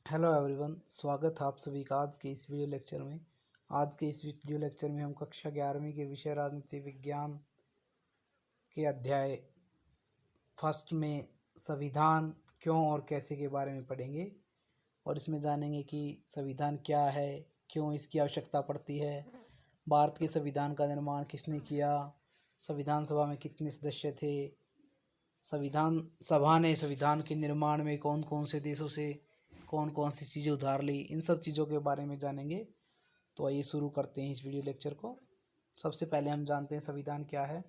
Hello everyone, स्वागत है आप सभी का आज के इस वीडियो लेक्चर में। आज के इस वीडियो लेक्चर में हम कक्षा 11वीं के विषय राजनीति विज्ञान के अध्याय फर्स्ट में संविधान क्यों और कैसे के बारे में पढ़ेंगे और इसमें जानेंगे कि संविधान क्या है, क्यों इसकी आवश्यकता पड़ती है, भारत के संविधान का निर्माण किसने किया, संविधान सभा में कितने सदस्य थे, संविधान सभा ने संविधान के निर्माण में कौन कौन से देशों से कौन कौन सी चीज़ें उधार ली, इन सब चीज़ों के बारे में जानेंगे। तो आइए शुरू करते हैं इस वीडियो लेक्चर को। सबसे पहले हम जानते हैं संविधान क्या है।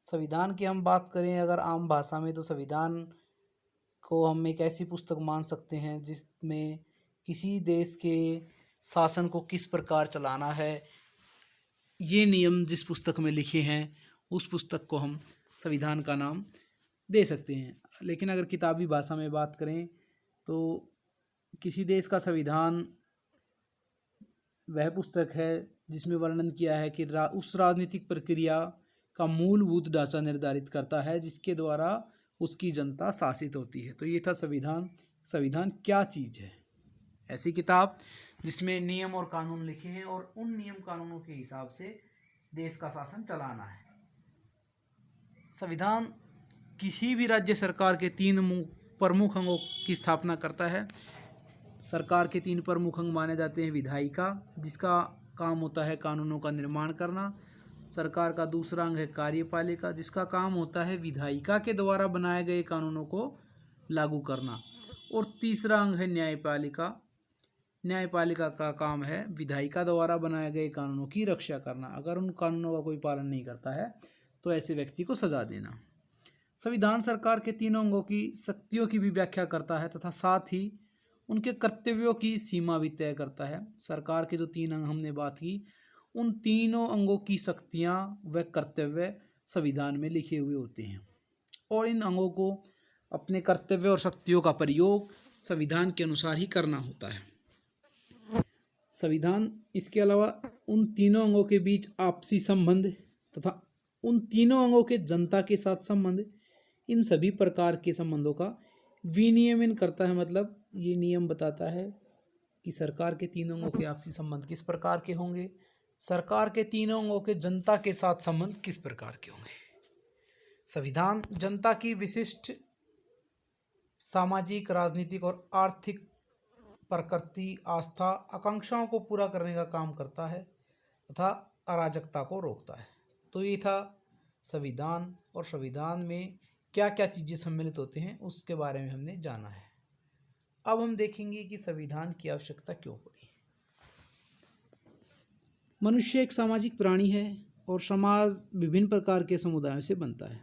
संविधान की हम बात करें अगर आम भाषा में, तो संविधान को हम एक ऐसी पुस्तक मान सकते हैं जिसमें किसी देश के शासन को किस प्रकार चलाना है, ये नियम जिस पुस्तक में लिखे हैं उस पुस्तक को हम संविधान का नाम दे सकते हैं। लेकिन अगर किताबी भाषा में बात करें तो किसी देश का संविधान वह पुस्तक है जिसमें वर्णन किया है कि उस राजनीतिक प्रक्रिया का मूलभूत ढांचा निर्धारित करता है जिसके द्वारा उसकी जनता शासित होती है। तो ये था संविधान। संविधान क्या चीज़ है? ऐसी किताब जिसमें नियम और कानून लिखे हैं और उन नियम कानूनों के हिसाब से देश का शासन चलाना है। संविधान किसी भी राज्य सरकार के 3 प्रमुख अंगों की स्थापना करता है। सरकार के 3 प्रमुख अंग माने जाते हैं। विधायिका, जिसका काम होता है कानूनों का निर्माण करना। सरकार का दूसरा अंग है कार्यपालिका, जिसका काम होता है विधायिका के द्वारा बनाए गए कानूनों को लागू करना। और तीसरा अंग है न्यायपालिका। न्यायपालिका का काम है विधायिका द्वारा बनाए गए कानूनों की रक्षा करना। अगर उन कानूनों का कोई पालन नहीं करता है तो ऐसे व्यक्ति को सजा देना। संविधान सरकार के 3 अंगों की शक्तियों की भी व्याख्या करता है तथा साथ ही उनके कर्तव्यों की सीमा भी तय करता है। सरकार के जो 3 अंग हमने बात की, उन तीनों अंगों की शक्तियां व कर्तव्य संविधान में लिखे हुए होते हैं और इन अंगों को अपने कर्तव्य और शक्तियों का प्रयोग संविधान के अनुसार ही करना होता है। संविधान इसके अलावा उन तीनों अंगों के बीच आपसी संबंध तथा उन तीनों अंगों के जनता के साथ संबंध, इन सभी प्रकार के संबंधों का विनियमन करता है। मतलब ये नियम बताता है कि सरकार के 3 अंगों के आपसी संबंध किस प्रकार के होंगे, सरकार के 3 अंगों के जनता के साथ संबंध किस प्रकार के होंगे। संविधान जनता की विशिष्ट सामाजिक, राजनीतिक और आर्थिक प्रकृति, आस्था, आकांक्षाओं को पूरा करने का काम करता है तथा अराजकता को रोकता है। तो ये था संविधान, और संविधान में क्या क्या चीज़ें सम्मिलित होते हैं उसके बारे में हमने जाना है। अब हम देखेंगे कि संविधान की आवश्यकता क्यों पड़ी। मनुष्य एक सामाजिक प्राणी है और समाज विभिन्न प्रकार के समुदायों से बनता है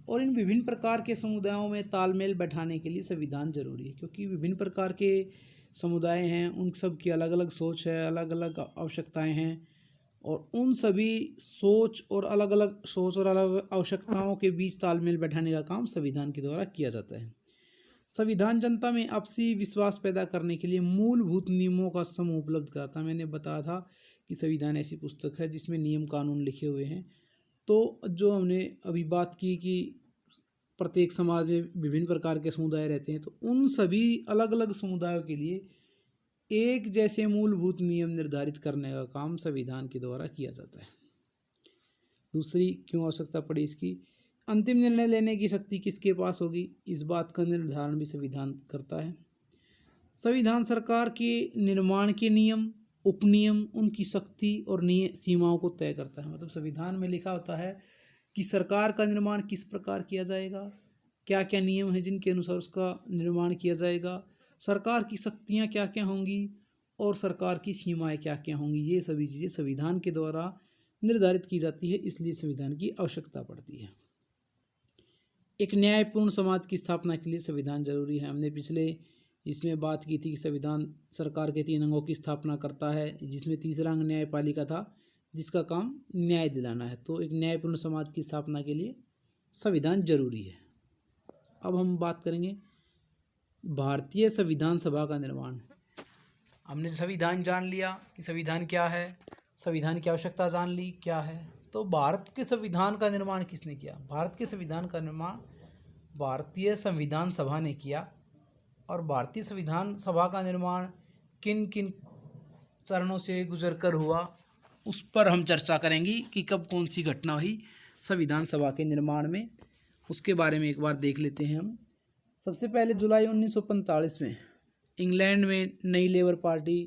और इन विभिन्न प्रकार के समुदायों में तालमेल बैठाने के लिए संविधान जरूरी है, क्योंकि विभिन्न प्रकार के समुदाय हैं, उन सब की अलग अलग सोच है, अलग अलग आवश्यकताएं हैं और उन सभी सोच और अलग आवश्यकताओं के बीच तालमेल बैठाने का काम संविधान के द्वारा किया जाता है। संविधान जनता में आपसी विश्वास पैदा करने के लिए मूलभूत नियमों का समूह उपलब्ध कराता है। मैंने बताया था कि संविधान ऐसी पुस्तक है जिसमें नियम कानून लिखे हुए हैं। तो जो हमने अभी बात की कि प्रत्येक समाज में विभिन्न प्रकार के समुदाय रहते हैं, तो उन सभी अलग अलग समुदायों के लिए एक जैसे मूलभूत नियम निर्धारित करने का काम संविधान के द्वारा किया जाता है। दूसरी क्यों आवश्यकता पड़ी इसकी, अंतिम निर्णय लेने की शक्ति किसके पास होगी, इस बात का निर्धारण भी संविधान करता है। संविधान सरकार के निर्माण के नियम, उपनियम, उनकी शक्ति और सीमाओं को तय करता है। मतलब संविधान में लिखा होता है कि सरकार का निर्माण किस प्रकार किया जाएगा, क्या क्या नियम हैं जिनके अनुसार उसका निर्माण किया जाएगा, सरकार की शक्तियाँ क्या क्या होंगी और सरकार की सीमाएं क्या क्या होंगी। ये सभी चीज़ें संविधान के द्वारा निर्धारित की जाती है, इसलिए संविधान की आवश्यकता पड़ती है। एक न्यायपूर्ण समाज की स्थापना के लिए संविधान जरूरी है। हमने पिछले इसमें बात की थी कि संविधान सरकार के 3 अंगों की स्थापना करता है, जिसमें तीसरा अंग न्यायपालिका था जिसका काम न्याय दिलाना है। तो एक न्यायपूर्ण समाज की स्थापना के लिए संविधान जरूरी है। अब हम बात करेंगे भारतीय संविधान सभा का निर्माण। हमने संविधान जान लिया कि संविधान क्या है, संविधान की आवश्यकता जान ली क्या है। तो भारत के संविधान का निर्माण किसने किया? भारत के संविधान का निर्माण भारतीय संविधान सभा ने किया और भारतीय संविधान सभा का निर्माण किन किन चरणों से गुजरकर हुआ, उस पर हम चर्चा करेंगे कि कब कौन सी घटना हुई संविधान सभा के निर्माण में। उसके बारे में एक बार देख लेते हैं हम। सबसे पहले जुलाई 1945 में इंग्लैंड में नई लेबर पार्टी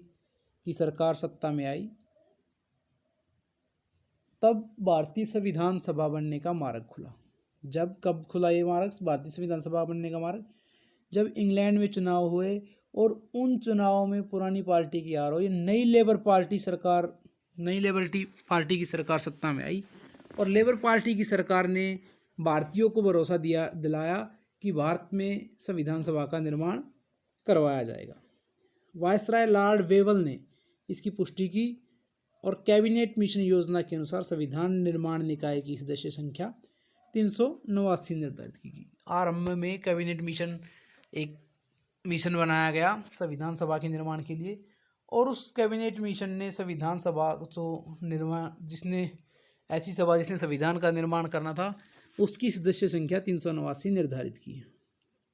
की सरकार सत्ता में आई। तब भारतीय संविधान सभा बनने का मार्ग खुला। कब खुला ये मार्ग, भारतीय संविधान सभा बनने का मार्ग? जब इंग्लैंड में चुनाव हुए और उन चुनावों में पुरानी पार्टी की हार हुई, नई लेबर पार्टी की सरकार सत्ता में आई और लेबर पार्टी की सरकार ने भारतीयों को भरोसा दिलाया कि भारत में संविधान सभा का निर्माण करवाया जाएगा। वायसराय लॉर्ड वेवल ने इसकी पुष्टि की और कैबिनेट मिशन योजना के अनुसार संविधान निर्माण निकाय की सदस्य संख्या 389 निर्धारित की गई। आरंभ में कैबिनेट मिशन एक मिशन बनाया गया संविधान सभा के निर्माण के लिए, और उस कैबिनेट मिशन ने संविधान सभा जिसने संविधान का निर्माण करना था, उसकी सदस्य संख्या 389 निर्धारित की है।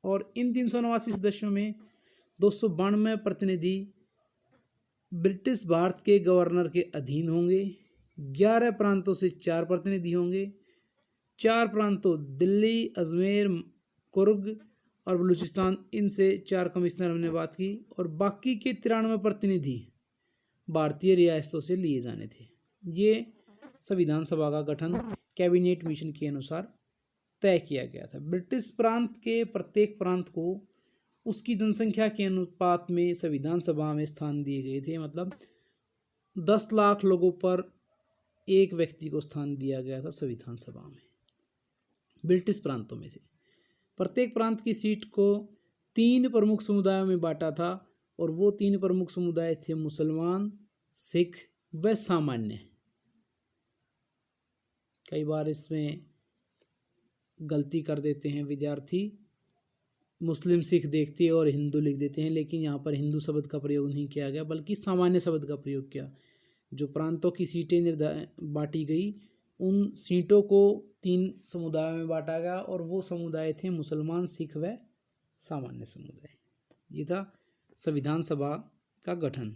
और इन 389 सदस्यों में 292 प्रतिनिधि ब्रिटिश भारत के गवर्नर के अधीन होंगे, 11 प्रांतों से 4 प्रतिनिधि होंगे, 4 प्रांतों दिल्ली, अजमेर, कुर्ग और बलूचिस्तान, इनसे 4 कमिश्नर हमने बात की, और बाकी के 93 प्रतिनिधि भारतीय रियासतों से लिए जाने थे। ये संविधान सभा का गठन कैबिनेट मिशन के अनुसार तय किया गया था। ब्रिटिश प्रांत के प्रत्येक प्रांत को उसकी जनसंख्या के अनुपात में संविधान सभा में स्थान दिए गए थे। मतलब 10 लाख लोगों पर एक व्यक्ति को स्थान दिया गया था संविधान सभा में। ब्रिटिश प्रांतों में से प्रत्येक प्रांत की सीट को 3 प्रमुख समुदायों में बांटा था, और वो 3 प्रमुख समुदाय थे मुसलमान, सिख व सामान्य। कई बार इसमें गलती कर देते हैं विद्यार्थी, मुस्लिम सिख देखते हैं और हिंदू लिख देते हैं, लेकिन यहाँ पर हिंदू शब्द का प्रयोग नहीं किया गया बल्कि सामान्य शब्द का प्रयोग किया। जो प्रांतों की सीटें बांटी गई, उन सीटों को 3 समुदायों में बांटा गया, और वो समुदाय थे मुसलमान, सिख व सामान्य समुदाय। ये था संविधान सभा का गठन।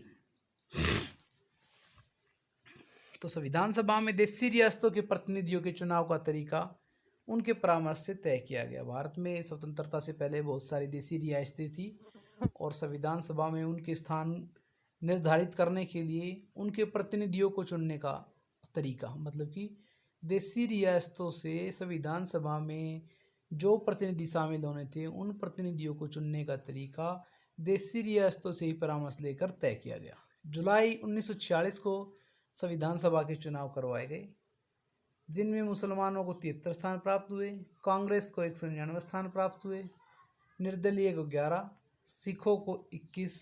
तो संविधान सभा में देशी रियासतों के प्रतिनिधियों के चुनाव का तरीका उनके परामर्श से तय किया गया। भारत में स्वतंत्रता से पहले बहुत सारी देशी रियासतें थी, और संविधान सभा में उनके स्थान निर्धारित करने के लिए उनके प्रतिनिधियों को चुनने का तरीका, मतलब कि देशी रियासतों से संविधान सभा में जो प्रतिनिधि शामिल होने थे, उन प्रतिनिधियों को चुनने का तरीका देशी रियासतों से ही परामर्श लेकर तय किया गया। जुलाई 1946 को संविधान सभा के चुनाव करवाए गए, जिनमें मुसलमानों को 73 स्थान प्राप्त हुए, कांग्रेस को 199 स्थान प्राप्त हुए, निर्दलीय को 11, सिखों को 21।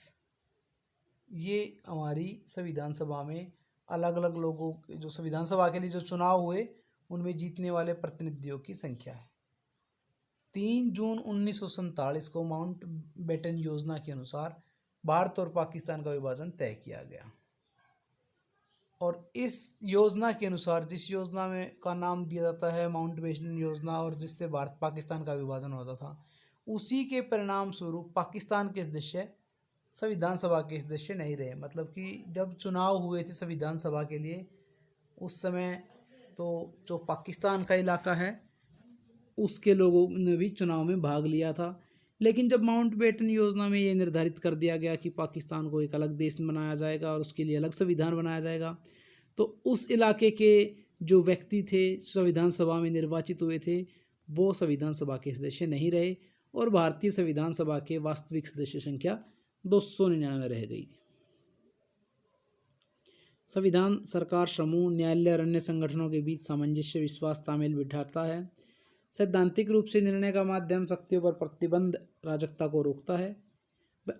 ये हमारी संविधान सभा में अलग अलग लोगों के जो संविधान सभा के लिए जो चुनाव हुए, उनमें जीतने वाले प्रतिनिधियों की संख्या है। 3 जून 1947 को माउंट बेटन योजना के अनुसार भारत और पाकिस्तान का विभाजन तय किया गया, और इस योजना के अनुसार, जिस योजना में का नाम दिया जाता है माउंट बेटन योजना, और जिससे भारत पाकिस्तान का विभाजन होता था, उसी के परिणाम स्वरूप पाकिस्तान के सदस्य संविधान सभा के सदस्य नहीं रहे। मतलब कि जब चुनाव हुए थे संविधान सभा के लिए, उस समय तो जो पाकिस्तान का इलाका है उसके लोगों ने भी चुनाव में भाग लिया था, लेकिन जब माउंट बेटन योजना में ये निर्धारित कर दिया गया कि पाकिस्तान को एक अलग देश बनाया जाएगा और उसके लिए अलग संविधान बनाया जाएगा, तो उस इलाके के जो व्यक्ति थे संविधान सभा में निर्वाचित हुए थे, वो संविधान सभा के सदस्य नहीं रहे, और भारतीय संविधान सभा के वास्तविक सदस्य संख्या 299 रह गई। संविधान सरकार, समूह, न्यायालय और अन्य संगठनों के बीच सामंजस्य, विश्वास, तालमेल बिठाता है। सैद्धांतिक रूप से निर्णय का माध्यम शक्तियों पर प्रतिबंध, राजकता को रोकता है।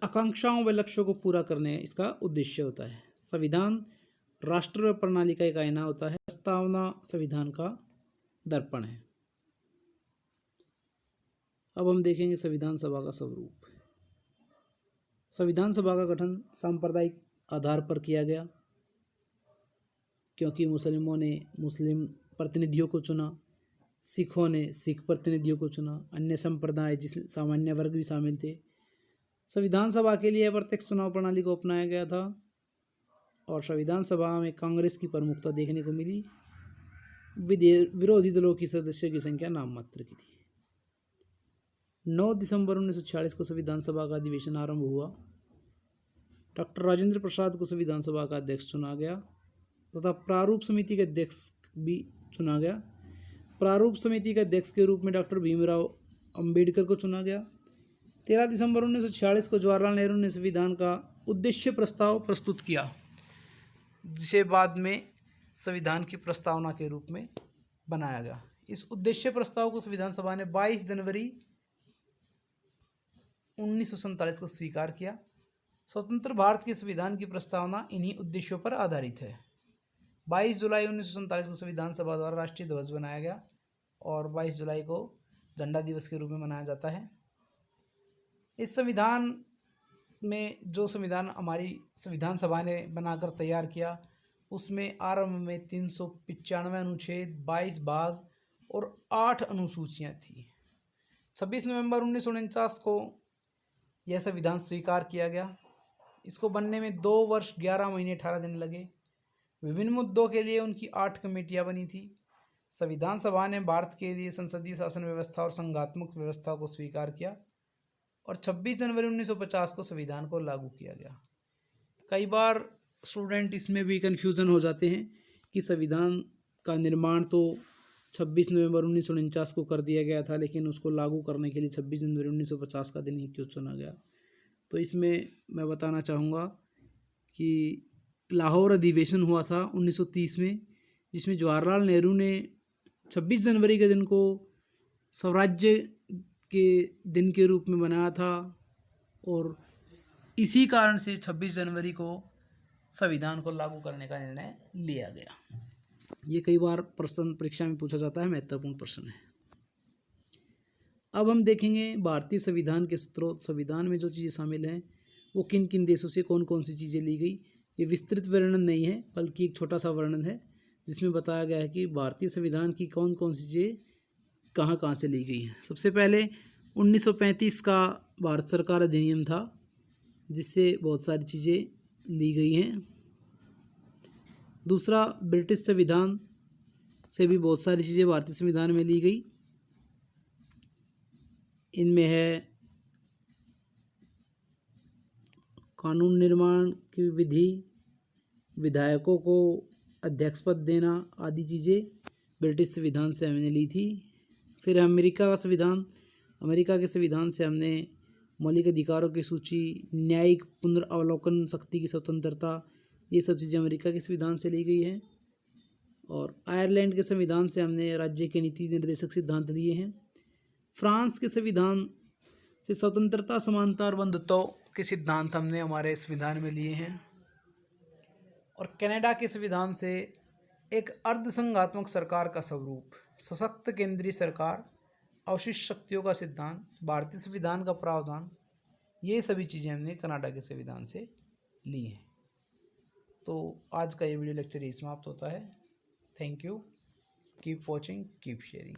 आकांक्षाओं व लक्ष्यों को पूरा करने इसका उद्देश्य होता है। संविधान राष्ट्र व प्रणाली का एक आईना होता है। प्रस्तावना संविधान का दर्पण है। अब हम देखेंगे संविधान सभा का स्वरूप। संविधान सभा का गठन सांप्रदायिक आधार पर किया गया, क्योंकि मुस्लिमों ने मुस्लिम प्रतिनिधियों को चुना, सिखों ने सिख प्रतिनिधियों को चुना, अन्य संप्रदाय जिसमें सामान्य वर्ग भी शामिल थे संविधान सभा के लिए अप्रत्यक्ष चुनाव प्रणाली को अपनाया गया था और संविधान सभा में कांग्रेस की प्रमुखता देखने को मिली। विरोधी दलों की सदस्यों की संख्या नाम मात्र की थी। 9 दिसंबर 1946 को संविधान सभा का अधिवेशन आरंभ हुआ। डॉक्टर राजेंद्र प्रसाद को संविधान सभा का अध्यक्ष चुना गया तथा प्रारूप समिति के अध्यक्ष भी चुना गया। प्रारूप समिति के अध्यक्ष के रूप में डॉक्टर भीमराव अंबेडकर को चुना गया। 13 दिसंबर 1946 को जवाहरलाल नेहरू ने संविधान का उद्देश्य प्रस्ताव प्रस्तुत किया, जिसे बाद में संविधान की प्रस्तावना के रूप में बनाया गया। इस उद्देश्य प्रस्ताव को संविधान सभा ने 22 जनवरी 1947 को स्वीकार किया। स्वतंत्र भारत के संविधान की प्रस्तावना इन्हीं उद्देश्यों पर आधारित है। 22 जुलाई 1947 को संविधान सभा द्वारा राष्ट्रीय ध्वज बनाया गया और 22 जुलाई को झंडा दिवस के रूप में मनाया जाता है। इस संविधान में जो संविधान हमारी संविधान सभा ने बनाकर तैयार किया, उसमें आरंभ में 395 अनुच्छेद, 22 भाग और 8 अनुसूचियाँ थी। 26 नवंबर 1949 को यह संविधान स्वीकार किया गया। इसको बनने में 2 वर्ष 11 महीने 18 दिन लगे। विभिन्न मुद्दों के लिए उनकी 8 कमेटियाँ बनी थी। संविधान सभा ने भारत के लिए संसदीय शासन व्यवस्था और संघात्मक व्यवस्था को स्वीकार किया और 26 जनवरी 1950 को संविधान को लागू किया गया। कई बार स्टूडेंट इसमें भी कन्फ्यूज़न हो जाते हैं कि संविधान का निर्माण तो 26 नवंबर 1949 को कर दिया गया था, लेकिन उसको लागू करने के लिए 26 जनवरी 1950 का दिन ही क्यों चुना गया। तो इसमें मैं बताना चाहूँगा कि लाहौर अधिवेशन हुआ था 1930 में, जिसमें जवाहरलाल नेहरू ने 26 जनवरी के दिन को स्वराज्य के दिन के रूप में बनाया था और इसी कारण से 26 जनवरी को संविधान को लागू करने का निर्णय लिया गया। ये कई बार प्रश्न परीक्षा में पूछा जाता है, महत्वपूर्ण प्रश्न है। अब हम देखेंगे भारतीय संविधान के स्रोत। संविधान में जो चीज़ें शामिल हैं वो किन किन देशों से कौन कौन सी चीज़ें ली गई। ये विस्तृत वर्णन नहीं है, बल्कि एक छोटा सा वर्णन है जिसमें बताया गया है कि भारतीय संविधान की कौन कौन सी चीज़ें कहाँ कहाँ से ली गई हैं। सबसे पहले 1935 का भारत सरकार अधिनियम था, जिससे बहुत सारी चीज़ें ली गई हैं। दूसरा, ब्रिटिश संविधान से भी बहुत सारी चीज़ें भारतीय संविधान में ली गई। इनमें है कानून निर्माण की विधि, विधायकों को अध्यक्ष पद देना आदि चीज़ें ब्रिटिश संविधान से हमने ली थी। फिर अमेरिका का संविधान, अमेरिका के संविधान से हमने मौलिक अधिकारों की सूची, न्यायिक पुनर्वलोकन शक्ति की स्वतंत्रता, ये सब चीज़ें अमेरिका के संविधान से ली गई हैं। और आयरलैंड के संविधान से हमने राज्य के नीति निर्देशक सिद्धांत लिए हैं। फ्रांस के संविधान से स्वतंत्रता, समानता और बंधुत्व के सिद्धांत हमने हमारे संविधान में लिए हैं। और कनाडा के संविधान से एक अर्धसंघात्मक सरकार का स्वरूप, सशक्त केंद्रीय सरकार, अवशिष्ट शक्तियों का सिद्धांत, भारतीय संविधान का प्रावधान, ये सभी चीज़ें हमने कनाडा के संविधान से ली हैं। तो आज का ये वीडियो लेक्चर यही समाप्त होता है। Thank you. Keep watching, keep sharing.